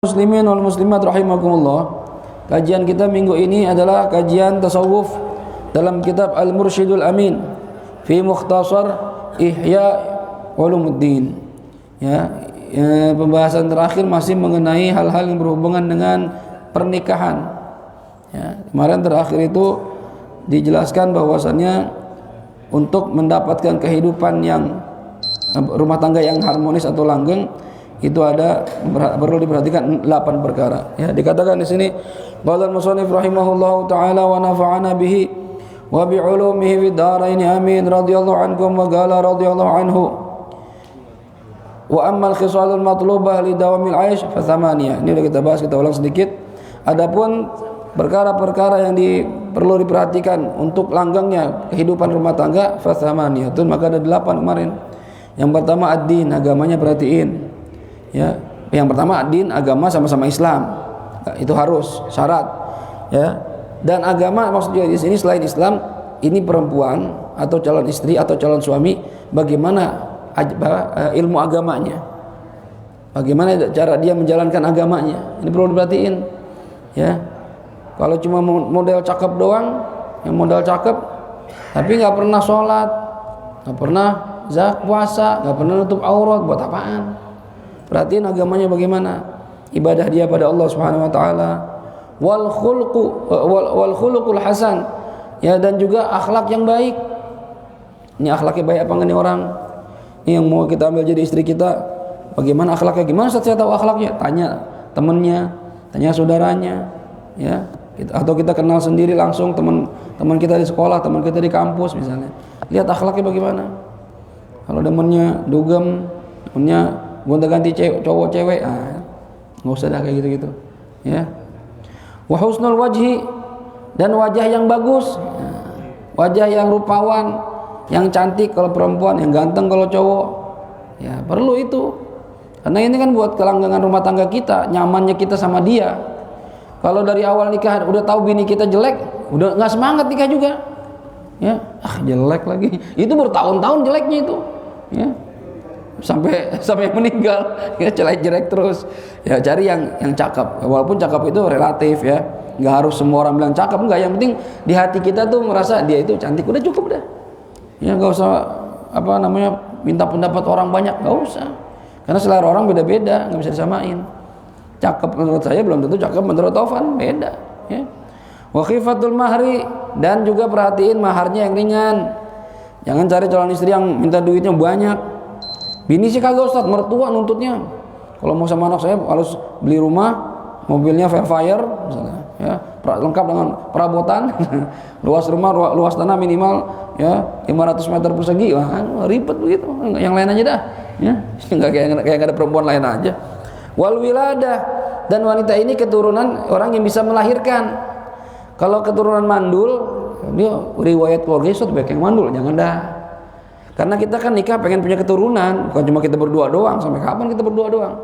Muslimin wal muslimat rahimakumullah. Kajian kita minggu ini adalah kajian tasawuf dalam kitab Al-Mursyidul Amin fi Mukhtasar Ihya Ulumuddin. Pembahasan terakhir masih mengenai hal-hal yang berhubungan dengan pernikahan. Kemarin terakhir itu dijelaskan bahwasannya untuk mendapatkan kehidupan yang rumah tangga yang harmonis atau langgeng itu perlu diperhatikan 8 perkara. Dikatakan di sini qala al-musannif rahimahullahu taala wa nafa'ana bihi wa bi ulumihi fid dharain amin radhiyallahu ankum wa qala radhiyallahu anhu wa amma al-khisal al-matlubah li dawamil 'aish fa thamaniyah. Ini sudah kita bahas, kita ulang sedikit. Adapun perkara-perkara yang perlu diperhatikan untuk langgengnya kehidupan rumah tangga fa thamaniyah, maka ada 8 kemarin. Yang pertama ad-din, agamanya perhatiin. Yang pertama din, agama sama-sama Islam, itu harus syarat. Dan agama maksudnya di sini selain Islam, ini perempuan atau calon istri atau calon suami, bagaimana ilmu agamanya, bagaimana cara dia menjalankan agamanya, ini perlu diperhatiin. Kalau cuma model cakep doang, yang modal cakep tapi nggak pernah sholat, nggak pernah puasa, nggak pernah nutup aurat, buat apaan? Perhatiin agamanya bagaimana, ibadah dia pada Allah Subhanahu wa taala. Wal khuluqul hasan, dan juga akhlak yang baik. Ini akhlaknya baik apa enggak nih orang? Ini yang mau kita ambil jadi istri kita, bagaimana akhlaknya? Gimana saya tahu akhlaknya? Tanya temannya, tanya saudaranya, atau kita kenal sendiri langsung teman kita di sekolah, teman kita di kampus misalnya. Lihat akhlaknya bagaimana. Kalau temannya dugem, temannya gonta-ganti cowok cewek, nggak usah dah kayak gitu-gitu. Wa husnul wajhi, dan wajah yang bagus, wajah yang rupawan, yang cantik kalau perempuan, yang ganteng kalau cowok. Perlu itu, karena ini kan buat kelanggengan rumah tangga kita, nyamannya kita sama dia. Kalau dari awal nikah udah tahu bini kita jelek, udah nggak semangat nikah juga. Jelek lagi, itu bertahun-tahun jeleknya itu. Sampai meninggal, jelek terus. Cari yang cakep, walaupun cakep itu relatif, nggak harus semua orang bilang cakep, enggak. Yang penting di hati kita tuh merasa dia itu cantik, udah cukup dah. Nggak usah minta pendapat orang banyak, nggak usah, karena selera orang beda-beda, nggak bisa disamain. Cakep menurut saya belum tentu cakep menurut Taufan, beda. Wa khifatul mahri, dan juga perhatiin maharnya yang ringan. Jangan cari calon istri yang minta duitnya banyak. Bini sih kagak Ustaz, mertua nuntutnya. Kalau mau sama anak saya harus beli rumah, mobilnya Fairfire misalnya, lengkap dengan perabotan, luas rumah, luas tanah minimal 500 meter persegi. Ribet begitu. Yang lain aja dah, nggak kayak ada perempuan lain aja. Wal wiladah, dan wanita ini keturunan orang yang bisa melahirkan. Kalau keturunan mandul, dia riwayat keluarga Ustaz banyak yang mandul, jangan dah. Karena kita kan nikah pengen punya keturunan, bukan cuma kita berdua doang. Sampai kapan kita berdua doang?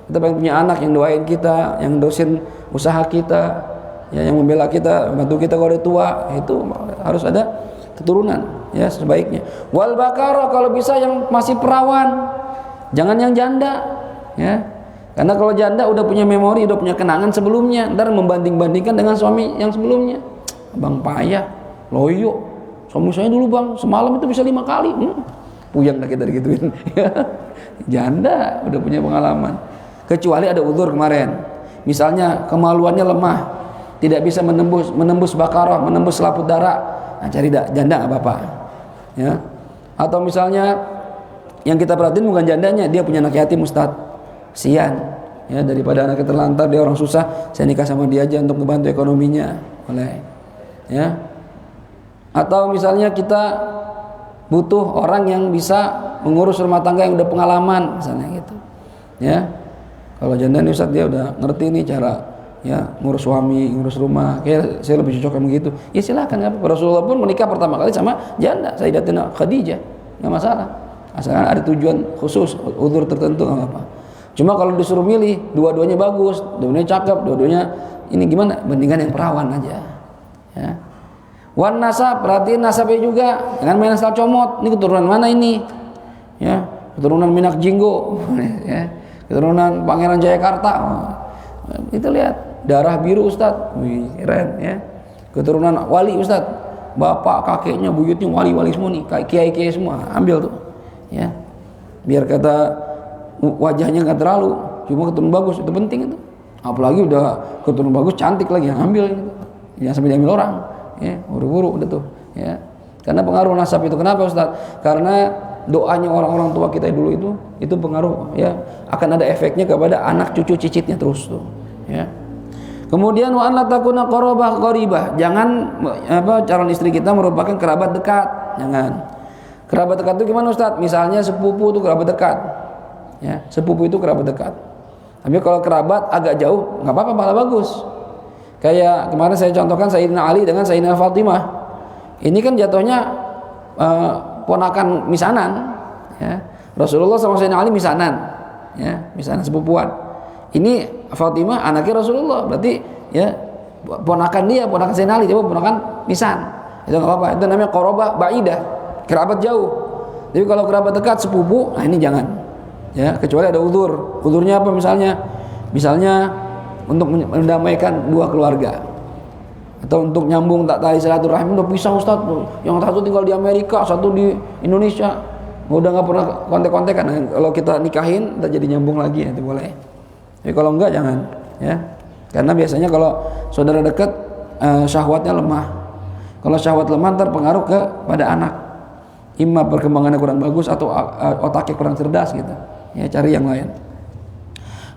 Kita pengen punya anak yang doain kita, yang dosin usaha kita, yang membela kita, bantu kita kalau udah tua. Itu harus ada keturunan, sebaiknya. Wal bakara, kalau bisa yang masih perawan, jangan yang janda, Karena kalau janda udah punya memori, udah punya kenangan sebelumnya, ntar membanding-bandingkan dengan suami yang sebelumnya. Bang payah, loyo. Suami saya dulu bang, semalam itu bisa 5 kali. Puyeng dah kita digituin. Janda udah punya pengalaman. Kecuali ada udzur kemarin. Misalnya kemaluannya lemah, tidak bisa menembus bakarah, menembus selaput darah. Cari janda nggak apa-apa. Atau misalnya yang kita perhatiin bukan jandanya, dia punya anak yatim Ustaz. Sian. Daripada anaknya terlantar, dia orang susah, saya nikah sama dia aja untuk membantu ekonominya. Boleh. Atau misalnya kita butuh orang yang bisa mengurus rumah tangga yang udah pengalaman, misalnya gitu. Kalau janda nih Ustaz, dia udah ngerti nih cara ngurus suami, ngurus rumah. Kayak saya lebih cocok kayak gitu. Silakan. Rasulullah pun menikah pertama kali sama janda, Sayyidatina Khadijah, nggak masalah. Asalkan ada tujuan khusus, udzur tertentu nggak apa-apa. Cuma kalau disuruh milih, dua-duanya bagus, dua-duanya cakep, dua-duanya ini gimana? Bandingkan yang perawan aja. Wan nasab, perhatiin nasabnya juga, jangan main asal comot. Ini keturunan mana ini? Keturunan Minak Jinggo, keturunan Pangeran Jayakarta. Kita lihat darah biru Ustaz, wih keren ya. Keturunan wali Ustaz, bapak kakeknya buyutnya wali-wali semua nih, kiai-kiai semua, ambil tuh ya. Biar kata wajahnya nggak terlalu, cuma keturunan bagus, itu penting itu. Apalagi udah keturunan bagus, cantik lagi, ambil gitu. Jangan sampai diambil orang ya, buru-buru udah tuh ya. Karena pengaruh nasab itu. Kenapa Ustaz? Karena doanya orang-orang tua kita dulu itu pengaruh ya, akan ada efeknya kepada anak cucu cicitnya terus tuh ya. Kemudian wa an la takuna qarabah qaribah, jangan calon istri kita merupakan kerabat dekat, jangan. Kerabat dekat itu gimana Ustaz? Misalnya sepupu itu kerabat dekat ya, sepupu itu kerabat dekat. Tapi kalau kerabat agak jauh nggak apa-apa, malah bagus. Kayak kemarin saya contohkan Sayyidina Ali dengan Sayyidina Fatimah. Ini kan jatuhnya ponakan misanan ya. Rasulullah sama Sayyidina Ali misanan ya, misanan sepupuan. Ini Fatimah anaknya Rasulullah, berarti ya ponakan dia, ponakan Sayyidina Ali, dia ponakan misan. Itu enggak apa-apa, itu namanya qarabah baidah, kerabat jauh. Tapi kalau kerabat dekat sepupu, nah ini jangan. Ya, kecuali ada uzur. Uzurnya apa misalnya? Misalnya untuk mendamaikan dua keluarga, atau untuk nyambung tali silaturahim. Udah pisah Ustaz, yang satu tinggal di Amerika, satu di Indonesia, udah nggak pernah kontek-kontekan. Kalau kita nikahin kita jadi nyambung lagi, itu boleh. Tapi kalau enggak jangan ya, karena biasanya kalau saudara dekat syahwatnya lemah. Kalau syahwat lemah terpengaruh kepada anak, imma perkembangannya kurang bagus atau otaknya kurang cerdas gitu ya, cari yang lain.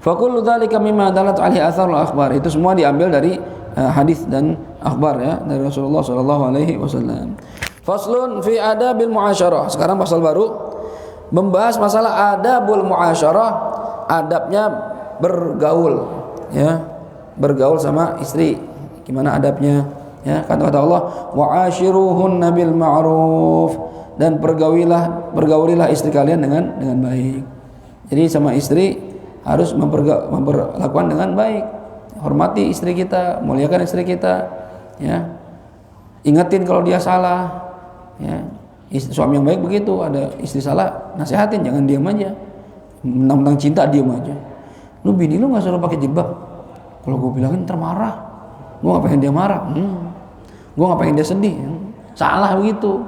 Fakullu dzalika mimma dalat alaihi atharul akhbar, itu semua diambil dari hadis dan akhbar ya, dari Rasulullah sallallahu alaihi wasallam. Faslun fi adabil muasyarah. Sekarang pasal baru membahas masalah adabul muasyarah, adabnya bergaul ya, bergaul sama istri. Gimana adabnya ya? Kata Allah, wa'ashiruhunna bil ma'ruf, dan bergaulilah istri kalian dengan baik. Jadi sama istri harus memperlakukan dengan baik. Hormati istri kita, muliakan istri kita ya. Ingetin kalau dia salah ya. Suami yang baik begitu, ada istri salah nasihatin, jangan diam aja. Mentang-mentang cinta diam aja. Lu bini lu gak suruh pakai jilbab. Kalau gue bilangin ntar marah. Gue gak pengen dia marah. Gue gak pengen dia sedih. Salah begitu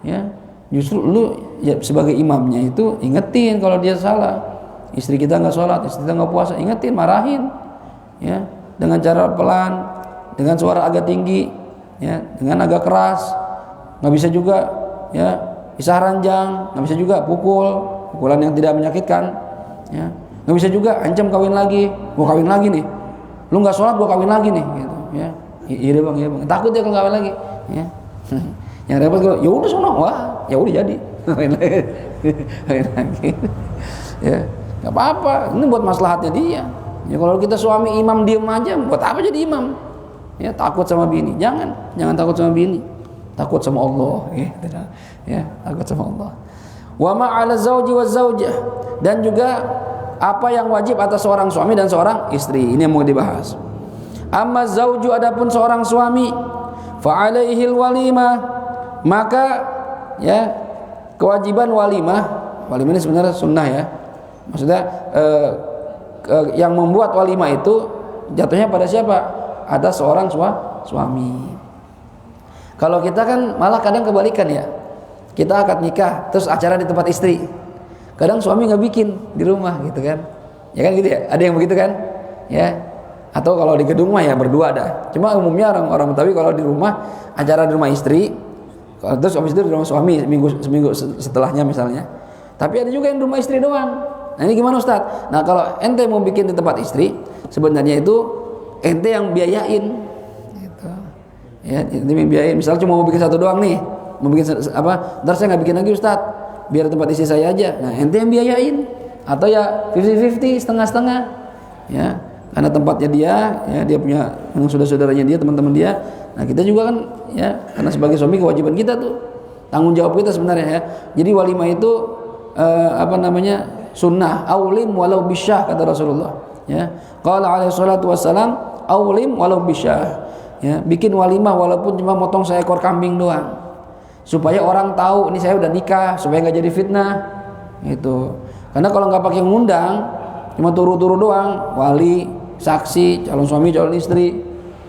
ya. Justru lu ya, sebagai imamnya itu ingetin kalau dia salah. Istri kita nggak sholat, istri kita nggak puasa, ingetin, marahin, ya, dengan cara pelan, dengan suara agak tinggi, ya, dengan agak keras. Nggak bisa juga, ya, pisah ranjang, nggak bisa juga pukulan yang tidak menyakitkan, ya, nggak bisa juga ancam kawin lagi, gua kawin lagi nih, lu nggak sholat gua kawin lagi nih, gitu, ya, iya bang, takut ya kalau kawin lagi, ya, yang repot kalau, ya udah sono, wah, ya udah jadi, kawin lagi, ya. Gak apa-apa, ini buat maslahatnya dia. Ya kalau kita suami imam diem aja, buat apa jadi imam? Ya takut sama bini, jangan takut sama bini, takut sama Allah. Ya takut sama Allah. Wa ma'ala zauji wa zaujah, dan juga apa yang wajib atas seorang suami dan seorang istri. Ini yang mau dibahas. Amma zauju, adapun seorang suami, fa alaihil walimah, maka ya kewajiban walimah ini sebenarnya sunnah ya. Maksudnya yang membuat walimah itu jatuhnya pada siapa? Ada seorang suami. Kalau kita kan malah kadang kebalikan ya. Kita akad nikah terus acara di tempat istri. Kadang suami nggak bikin di rumah gitu kan. Ya kan gitu ya. Ada yang begitu kan? Ya. Atau kalau di gedung mah ya berdua dah. Cuma umumnya orang Betawi kalau di rumah acara di rumah istri, terus habis itu di rumah suami seminggu setelahnya misalnya. Tapi ada juga yang di rumah istri doang. Nah ini gimana Ustaz? Nah kalau ente mau bikin di tempat istri, sebenarnya itu ente yang biayain gitu. Ya, ente yang biayain. Misalnya cuma mau bikin satu doang nih, mau bikin apa, ntar saya nggak bikin lagi Ustaz, biar tempat istri saya aja. Nah ente yang biayain. Atau ya 50-50, setengah-setengah ya, karena tempatnya dia, ya dia punya yang saudara-saudaranya dia, teman-teman dia. Nah kita juga kan ya, karena sebagai suami kewajiban kita tuh, tanggung jawab kita sebenarnya ya. Jadi walimah itu sunnah, aulim walau bisyah, kata Rasulullah ya. Qala alaihi salatu wassalam, aulim walau bisyah ya, bikin walimah walaupun cuma motong seekor kambing doang, supaya orang tahu ini saya udah nikah, supaya nggak jadi fitnah gitu. Karena kalau nggak pakai ngundang, cuma turu-turu doang, wali saksi, calon suami, calon istri,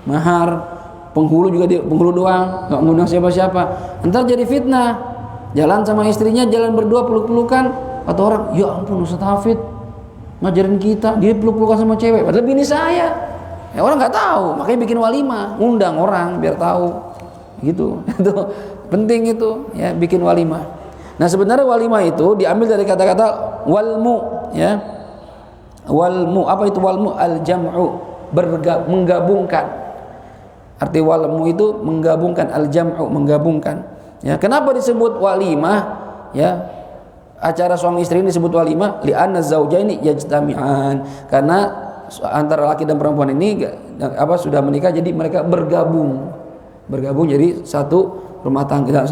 mahar, penghulu juga penghulu doang, nggak ngundang siapa-siapa. Ntar jadi fitnah. Jalan sama istrinya, jalan berdua peluk-pelukan, kata orang, ya ampun Ustaz Hafid ngajarin kita, dia peluk-pelukan sama cewek, padahal bini saya. Ya orang nggak tahu, makanya bikin walimah, ngundang orang biar tahu, gitu. Itu penting itu, ya bikin walimah. Nah sebenarnya walimah itu diambil dari kata-kata walmu, ya. Walmu, apa itu walmu? Al-jam'u, menggabungkan. Arti walmu itu menggabungkan, al-jam'u, menggabungkan. Ya, kenapa disebut walimah? Ya, acara suami istri ini disebut walimah li'anna zaujaini yajtami'an, karena antara laki dan perempuan ini sudah menikah, jadi mereka bergabung jadi satu rumah tangga,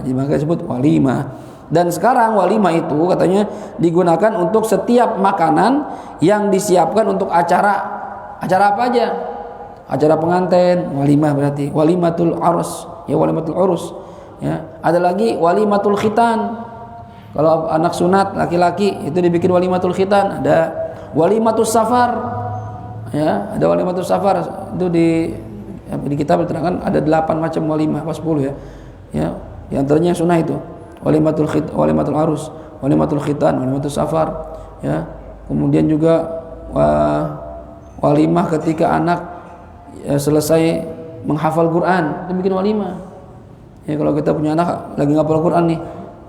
jadi maka disebut walimah. Dan sekarang walimah itu katanya digunakan untuk setiap makanan yang disiapkan untuk acara apa aja. Acara pengantin walimah, berarti walimatul arus, ya walimatul urus, ya. Ada lagi walimatul khitan. Kalau anak sunat laki-laki itu dibikin walimatul khitan. Ada walimatul safar, ya, ada walimatul safar. Itu di kitab diterangkan ada 8 macam walimah, apa 10 ya. Ya, di antaranya yang sunnah itu walimatul arus, walimatul khitan, walimatul safar, ya. Kemudian juga walimah ketika anak selesai menghafal Quran, itu bikin walimah. Ya, kalau kita punya anak lagi ngapal Quran nih,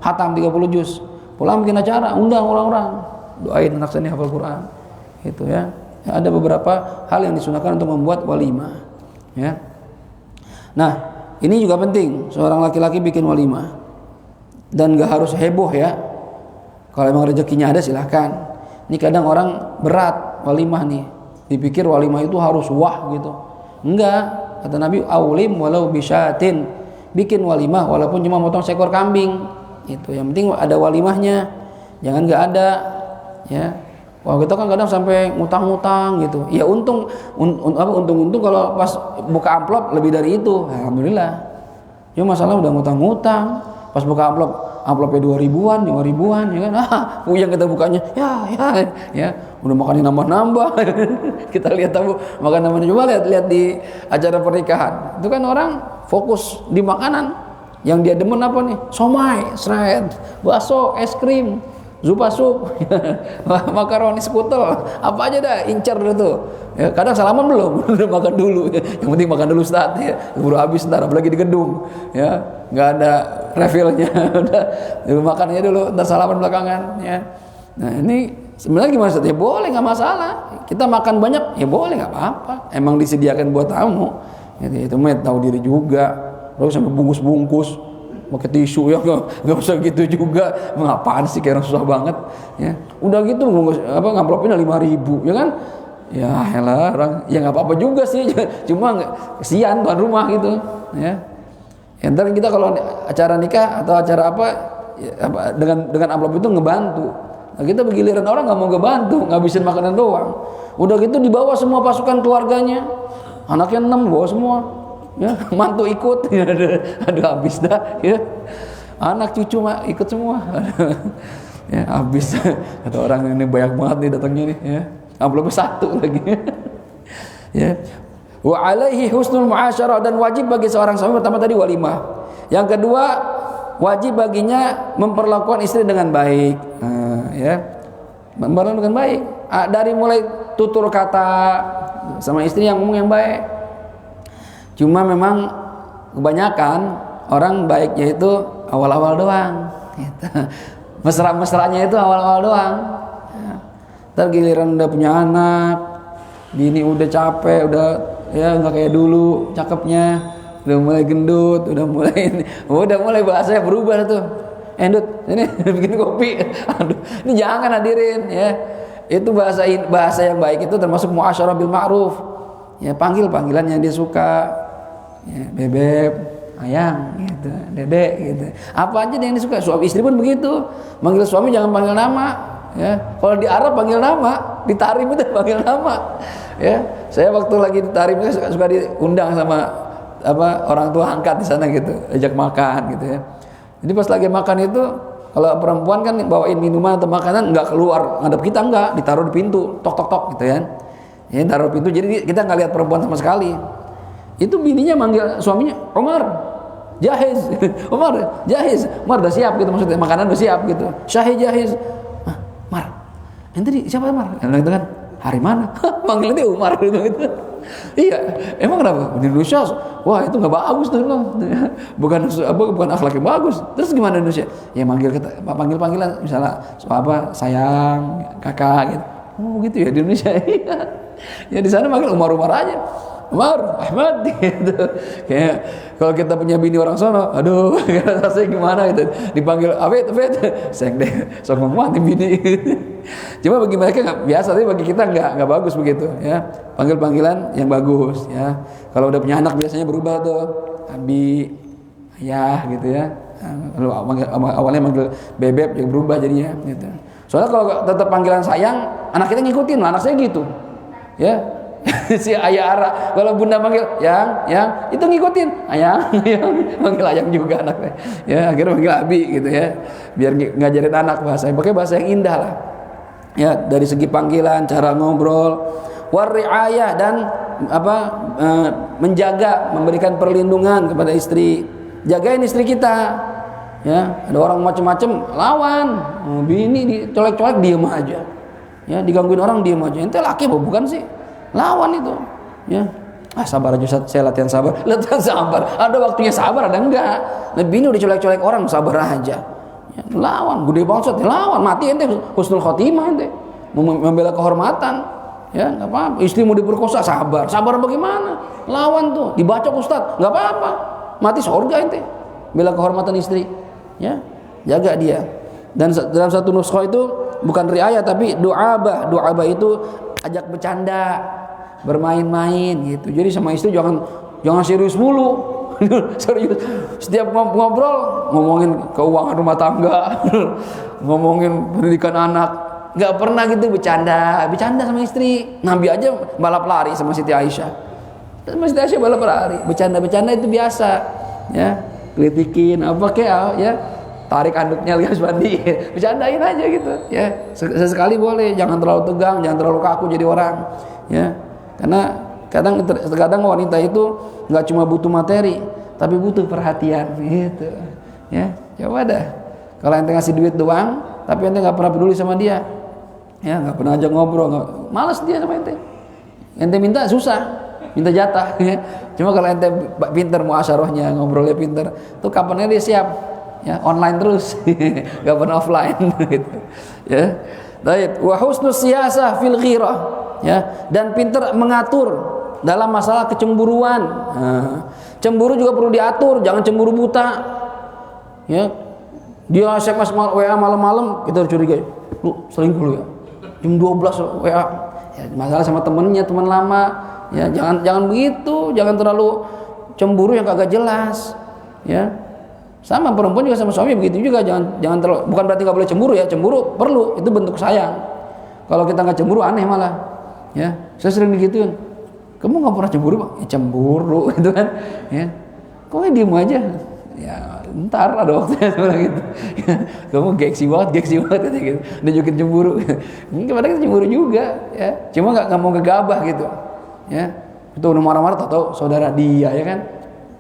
khatam 30 juz, pulang bikin acara, undang orang-orang, doain anak saya nih hafal Quran. Itu ya. Ada beberapa hal yang disunahkan untuk membuat walimah. Ya. Nah, ini juga penting, seorang laki-laki bikin walimah. Dan gak harus heboh ya. Kalau memang rezekinya ada silahkan. Ini kadang orang berat walimah nih, dipikir walimah itu harus wah gitu. Enggak, kata Nabi, aulim walau bisyatin, bikin walimah walaupun cuma motong seekor kambing. Itu yang penting ada walimahnya, jangan nggak ada, ya. Wah kita kan kadang sampai ngutang-ngutang gitu. Ya untung kalau pas buka amplop lebih dari itu, alhamdulillah. Cuma masalah udah ngutang-ngutang, pas buka amplopnya 2.000-an, 5.000-an, ya kan? Yang kita bukanya, ya, udah makannya nambah-nambah. Kita lihat tahu makan nambah, coba lihat di acara pernikahan. Itu kan orang fokus di makanan. Yang dia demen apa nih? Somai, seret, bakso, es krim, zupa sup, makaroni skutel, apa aja dah, incer tuh. Ya, kadang salaman belum, udah makan dulu. Yang penting makan dulu start ya, buru habis ntar, apalagi di gedung, ya, nggak ada refillnya, udah makannya dulu, ntar salaman belakangan, ya. Nah ini sebenarnya gimana Ustaz? Ya boleh, nggak masalah. Kita makan banyak, ya boleh, nggak apa-apa. Emang disediakan buat tamu. Itu tahu diri juga. Lalu sampai bungkus-bungkus pakai tisu, ya nggak usah gitu juga. Mengapaan sih, kayak susah banget, ya. Udah gitu bungkus ngamplopnya 5.000, ya kan? Ya elah orang, ya nggak apa-apa juga sih. Cuma kesian tuan rumah gitu, ya. Ntar kita kalau acara nikah atau acara dengan amplop itu ngebantu. Nah, kita begiliran orang nggak mau ngebantu, ngabisin makanan doang. Udah gitu dibawa semua pasukan keluarganya, anaknya 6 bawa semua, ya, mantu ikut, aduh habis dah, ya. Anak cucu mah ikut semua, ya habis. Kata orang ini banyak banget nih datangnya nih, ya. Amplopnya 1 lagi, ya. Wa alaihi husnul muasyarah, dan wajib bagi seorang suami pertama tadi walimah. Yang kedua wajib baginya memperlakukan istri dengan baik, ya, memperlakukan dengan baik. Dari mulai tutur kata sama istri yang ngomong yang baik. Cuma memang kebanyakan orang baiknya itu awal-awal doang, gitu. Mesra-mesranya itu awal-awal doang. Ntar giliran udah punya anak, bini udah capek, udah ya nggak kayak dulu cakepnya, udah mulai gendut, udah mulai bahasanya berubah tuh. Endut, ini bikin kopi. Aduh, ini jangan hadirin, ya. Itu bahasa yang baik itu termasuk muasyarah bil ma'ruf. Ya, panggilan yang dia suka. Ya, bebek, ayang gitu, dedek gitu. Apa aja yang disuka. Suami istri pun begitu. Manggil suami jangan panggil nama, ya. Kalau di Arab panggil nama, di Tarim itu panggil nama. Ya, saya waktu lagi di Tarim suka diundang sama orang tua angkat di sana gitu, ajak makan gitu, ya. Jadi pas lagi makan itu, kalau perempuan kan bawain minuman atau makanan nggak keluar ngadep kita, nggak, ditaruh di pintu, tok tok tok gitu ya. Ya, taruh pintu, jadi kita nggak lihat perempuan sama sekali. Itu bininya manggil suaminya, Umar, jahiz, Umar, jahiz, Umar udah siap gitu, maksudnya makanan udah siap gitu. Syahid jahiz. Mar, ente siapa Mar? Yang itu kan, hari mana? Manggil dia Umar gitu. Iya, emang kenapa? Di Indonesia, wah itu nggak bagus tuh, bukan akhlak yang bagus. Terus gimana Indonesia? Ya manggil kita, panggilan, misalnya apa, sayang, kakak gitu. Oh gitu ya di Indonesia. Ya di sana manggil Umar aja. Umar, Ahmad gitu. Kayak kalau kita punya bini orang sono, aduh, rasanya gimana gitu. Dipanggil Afid, sayang deh, sok ngomong bini. Cuma bagi mereka nggak biasa, tapi bagi kita nggak bagus begitu ya. Panggilan yang bagus ya. Kalau udah punya anak biasanya berubah tuh, abi, ayah gitu ya. Lalu awalnya manggil bebek, yang berubah jadinya gitu. Soalnya kalau tetap panggilan sayang, anak kita ngikutin, anak saya gitu ya. Si ayah Ara, kalau bunda manggil yang itu ngikutin ayang, manggil ayang juga anaknya ya, akhirnya manggil abi gitu ya, biar ngajarin anak bahasa, pakai bahasa yang indah lah ya, dari segi panggilan, cara ngobrol, wariayah, dan menjaga, memberikan perlindungan kepada istri. Jagain istri kita ya, ada orang macam-macam lawan, bini dicolek-colek diem aja ya, digangguin orang diem aja, ente laki apa bukan sih? Lawan itu ya, sabar aja Ustaz, saya latihan sabar. Ada waktunya sabar, ada enggak. Lebih ini udah colek-colek orang, sabar aja ya, lawan, gede banget Ustaz, lawan, mati ente, husnul khotimah ente, membela kehormatan ya, nggak apa-apa. Istri mau diperkosa, sabar bagaimana, lawan tuh, dibacok Ustaz, nggak apa-apa, mati surga ente, bela kehormatan istri ya, jaga dia. Dan dalam satu nuskah itu bukan riayah tapi du'abah itu ajak bercanda, bermain-main gitu. Jadi sama istri jangan serius mulu. Serius. Setiap ngobrol ngomongin keuangan rumah tangga, ngomongin pendidikan anak. Enggak pernah gitu bercanda sama istri. Nabi aja balap lari sama Siti Aisyah. Sama Siti Aisyah balap lari. Bercanda itu biasa. Ya, kritikin apa kayak ya. Tarik anduknya lihat mandi, bercandain aja gitu ya, sesekali boleh, jangan terlalu tegang, jangan terlalu kaku jadi orang ya, karena kadang wanita itu nggak cuma butuh materi tapi butuh perhatian gitu ya. Coba dah, kalau ente ngasih duit doang tapi ente nggak pernah peduli sama dia ya, nggak pernah ajak ngobrol, malas dia sama ente minta susah, minta jatah ya. Cuma kalau ente pinter muasyarahnya, ngobrolnya pinter tuh, kapannya dia siap ya, online terus, gak pernah offline gitu ya. Baik, wa husnus siyasah fil ghirah ya, dan pinter mengatur dalam masalah kecemburuan. Cemburu juga perlu diatur, jangan cemburu buta ya. Dia SMS WA malam-malam, kita harus curiga, lu selingkuh lu ya, jam 12 WA ya, masalah sama temennya, teman lama ya, jangan begitu, jangan terlalu cemburu yang kagak jelas ya. Sama perempuan juga sama suami begitu juga, jangan terlalu, bukan berarti nggak boleh cemburu ya, cemburu perlu, itu bentuk sayang. Kalau kita nggak cemburu aneh malah ya. Saya sering digituin, kamu nggak pernah cemburu Bang? Ya, cemburu gitu kan ya, kok nggak diem aja ya, ntar ada waktunya sebenarnya gitu ya, kamu gengsi banget gitu, nunjukin cemburu padahal kita cemburu juga ya, cuma nggak mau gegabah gitu ya. Itu udah marah-marah, tahu saudara dia ya kan,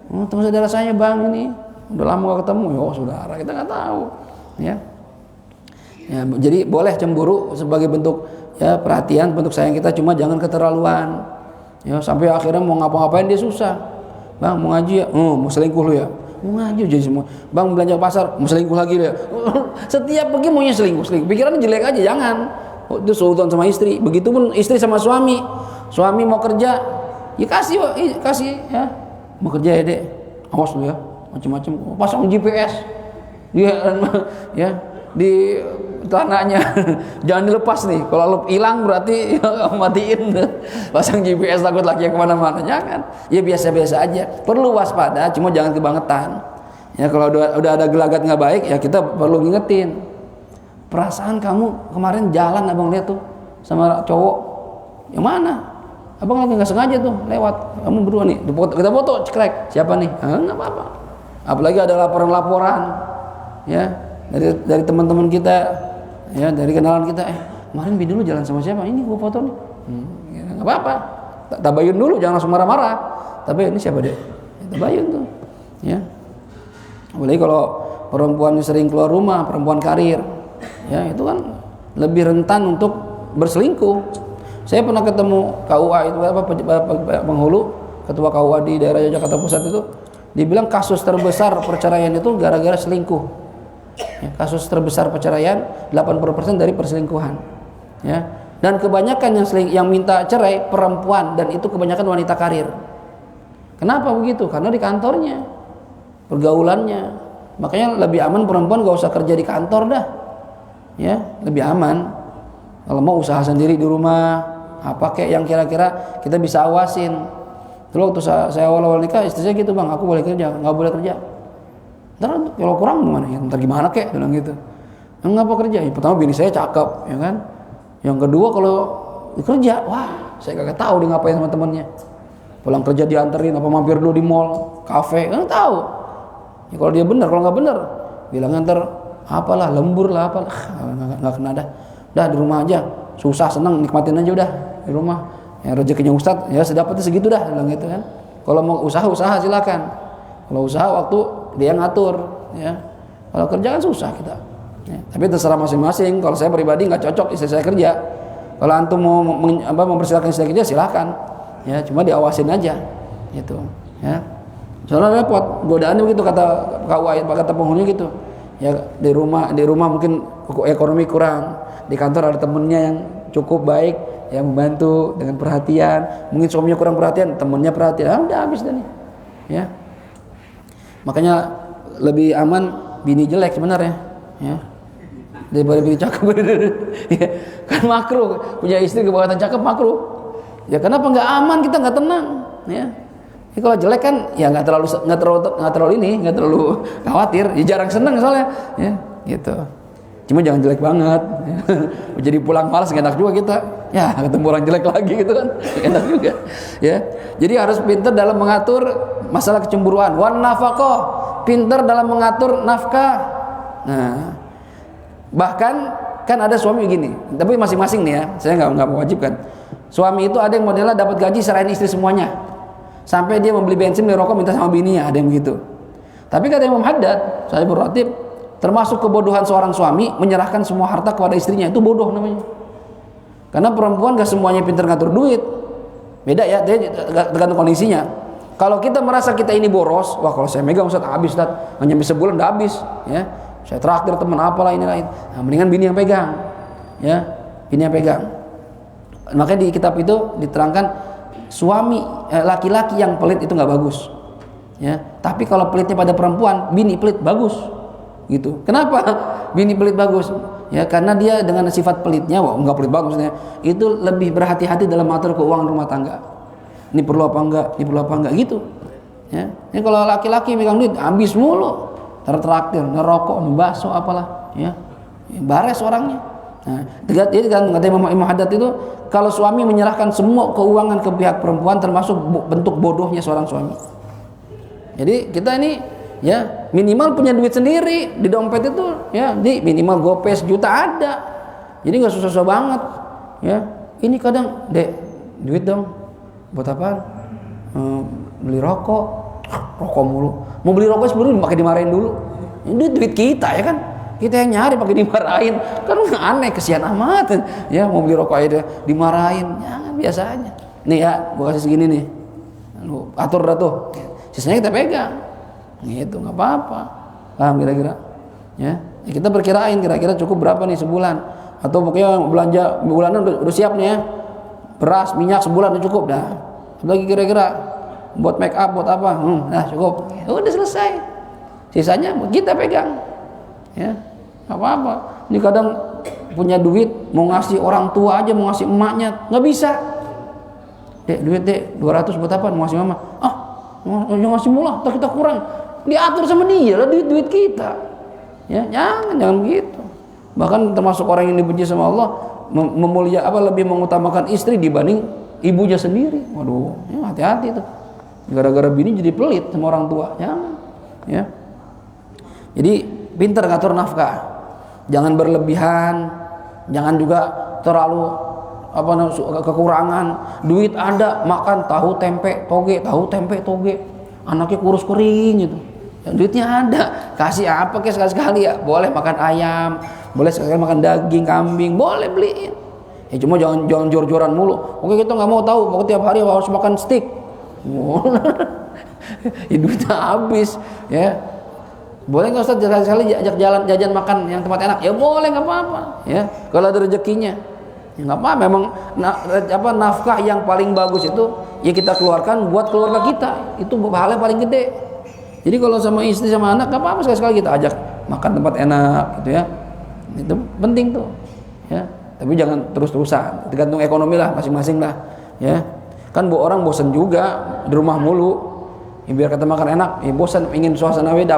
teman saudara saya Bang ini udah lama gak ketemu, saudara kita nggak tahu ya. Jadi boleh cemburu sebagai bentuk ya perhatian, bentuk sayang kita, cuma jangan keterlaluan ya, sampai akhirnya mau ngapa-ngapain dia susah. Bang mau ngaji ya, mau selingkuh lu ya, mau ngaji jadi semua. Bang belanja ke pasar, mau selingkuh lagi lu ya. Setiap pergi maunya selingkuh, pikirannya jelek aja, jangan. Itu sultan sama istri, begitupun istri sama suami mau kerja ya kasih ya, mau kerja ya dek, awas lu ya, macam-macam, pasang GPS ya di tanahnya, jangan dilepas nih, kalau hilang berarti matiin, pasang GPS takut laki yang kemana-mana, jangan ya, biasa-biasa aja, perlu waspada, cuma jangan kebangetan ya. Kalau udah ada gelagat nggak baik ya, kita perlu ngingetin, perasaan kamu kemarin jalan abang lihat tuh sama cowok yang mana, abang lagi nggak sengaja tuh lewat, kamu berdua nih kita foto, cekrek, siapa nih, nggak apa-apa. Apalagi ada laporan-laporan ya dari teman-teman kita ya, dari kenalan kita, kemarin bini lu jalan sama siapa, ini gua foto nih, ya, nggak apa-apa. Tabayun dulu, jangan langsung marah-marah. Tapi ini siapa deh? Tabayun tuh, ya. Apalagi kalau perempuan sering keluar rumah, perempuan karir, ya itu kan lebih rentan untuk berselingkuh. Saya pernah ketemu KUA itu penghulu, ketua KUA di daerah Jakarta Pusat itu, dibilang kasus terbesar perceraian itu gara-gara selingkuh. Ya, kasus terbesar perceraian 80% dari perselingkuhan. Ya. Dan kebanyakan yang minta cerai perempuan, dan itu kebanyakan wanita karir. Kenapa begitu? Karena di kantornya, pergaulannya. Makanya lebih aman perempuan gak usah kerja di kantor dah. Ya, lebih aman. Kalau mau usaha sendiri di rumah, apa kayak yang kira-kira kita bisa awasin. Dulu waktu saya awal-awal nikah, istri saya gitu, bang, aku boleh kerja, nggak boleh kerja. Ntar kalau kurang gimana? Ya, ntar gimana kek? Bilang gitu. Enggak apa kerja? Ya, pertama bini saya cakep, ya kan. Yang kedua kalau kerja, wah, saya kagak tahu dia ngapain sama temennya. Pulang kerja dianterin, apa mampir dulu di mall, kafe, nggak tahu. Ya, kalau dia benar, kalau nggak benar, bilang ntar apalah, lembur lah, apalah, nggak kena dah. Dah di rumah aja, susah senang nikmatin aja udah di rumah. Ya rezekinya Ustadz, ya sedapatnya segitu dah, bilang gitu kan. Kalau mau usaha silakan. Kalau usaha waktu dia ngatur, ya. Kalau kerja kan susah kita. Ya, tapi terserah masing-masing. Kalau saya pribadi nggak cocok istri saya kerja. Kalau antum mau mempersilahkan istri kerja silahkan. Ya, cuma diawasin aja, gitu. Ya. Soalnya repot, godaannya begitu kata penghuni gitu. Ya di rumah mungkin ekonomi kurang, di kantor ada temennya yang cukup baik, yang membantu dengan perhatian. Mungkin suaminya kurang perhatian, temennya perhatian, udah habis dah nih. Ya. Makanya lebih aman bini jelek sebenarnya, ya. Daripada bini cakep. Ya, kan makruh punya istri kebawatan cakep, makruh. Ya kenapa nggak aman, kita nggak tenang, ya. Jadi kalau jelek kan ya nggak terlalu khawatir, ya jarang senang soalnya, ya gitu. Cuma jangan jelek banget, ya. Jadi pulang malas nggak enak juga kita, ya ketemu orang jelek lagi gitu kan, enak juga, ya. Jadi harus pintar dalam mengatur masalah kecemburuan. Wan nafaqah, pintar dalam mengatur nafkah. Nah, bahkan kan ada suami begini, tapi masing-masing nih ya, saya nggak mewajibkan. Suami itu ada yang modelnya dapat gaji serahin istri semuanya, sampai dia membeli bensin, beli rokok minta sama bininya, ada yang begitu. Tapi kata Imam Haddad, saya berratib, termasuk kebodohan seorang suami menyerahkan semua harta kepada istrinya, itu bodoh namanya. Karena perempuan gak semuanya pintar ngatur duit, beda ya, dia tergantung kondisinya. Kalau kita merasa kita ini boros, wah kalau saya megang Ustaz habis, Ustaz, hanya bisa sebulan udah habis, ya. Saya traktir teman apalah ini lain. Nah, mendingan bini yang pegang, ya, bini yang pegang. Makanya di kitab itu diterangkan suami laki-laki yang pelit itu nggak bagus, ya. Tapi kalau pelitnya pada perempuan, bini pelit bagus, gitu. Kenapa bini pelit bagus? Ya karena dia dengan sifat pelitnya, wah nggak pelit bagus, maksudnya itu lebih berhati-hati dalam mengatur keuangan rumah tangga. Ini perlu apa enggak, gitu. Ya. Ini kalau laki-laki megang duit habis mulu, tertraktir, ngerokok, membasuh apalah, ya. Bares orangnya. Nah, jadi kan kata Imam Haddad itu, kalau suami menyerahkan semua keuangan ke pihak perempuan termasuk bentuk bodohnya seorang suami. Jadi kita ini ya minimal punya duit sendiri di dompet itu, ya, di minimal gopay 1 juta ada. Jadi nggak susah-susah banget, ya. Ini kadang, Dek, duit dong. Buat apa? Beli rokok mulu. Mau beli rokok sebelum pakai dimarahin dulu. Ini duit kita, ya kan? Kita yang nyari pakai dimarahin, kan aneh, kesian amat, ya. Mau beli rokok aja dimarahin, jangan, biasa aja. Nih ya, gua kasih segini nih, lu atur dah tuh, sisanya kita pegang, gitu, nggak apa-apa. Paham kira-kira? Ya, kita berkirain kira-kira cukup berapa nih sebulan, atau pokoknya belanja bulanan udah siap nih ya, beras, minyak sebulan udah cukup dah. Lagi kira-kira buat make up, buat apa? Nah cukup, udah selesai, sisanya kita pegang, ya. Apa-apa. Ini kadang punya duit mau ngasih orang tua aja, mau ngasih emaknya nggak bisa. Dek, duit dek 200 buat apa? Mau ngasih mama? Mau ngasih mula, atau kita kurang? Diatur sama dia lah duit kita. Ya, jangan begitu. Bahkan termasuk orang yang dibenci sama Allah, lebih mengutamakan istri dibanding ibunya sendiri. Waduh, ya, hati-hati tuh. Gara-gara bini jadi pelit sama orang tua. Jangan, ya. Jadi pintar ngatur nafkah. Jangan berlebihan, jangan juga terlalu apa kekurangan, duit ada, makan tahu tempe toge, anaknya kurus kering gitu. Ya, duitnya ada, kasih apa kayak sekali-sekali ya, boleh makan ayam, boleh sekali makan daging kambing, boleh beliin. Ya cuma jangan jor-joran mulu. Oke, kita nggak mau tahu, pokoknya tiap hari harus makan steak. Ya, duitnya habis ya. Boleh nggak Ustaz sekali-sekali ajak jajan makan yang tempat enak? Ya boleh, nggak apa-apa ya, kalau ada rezekinya. Ya nggak apa, memang nafkah yang paling bagus itu ya kita keluarkan buat keluarga kita, itu pahala paling gede. Jadi kalau sama istri sama anak nggak apa-apa, sekali-sekali kita ajak makan tempat enak gitu ya, itu penting tuh ya. Tapi jangan terus-terusan, tergantung ekonomi lah masing-masing lah ya. Kan orang bosan juga di rumah mulu ya, biar kata makan enak ya bosan, ingin suasana beda.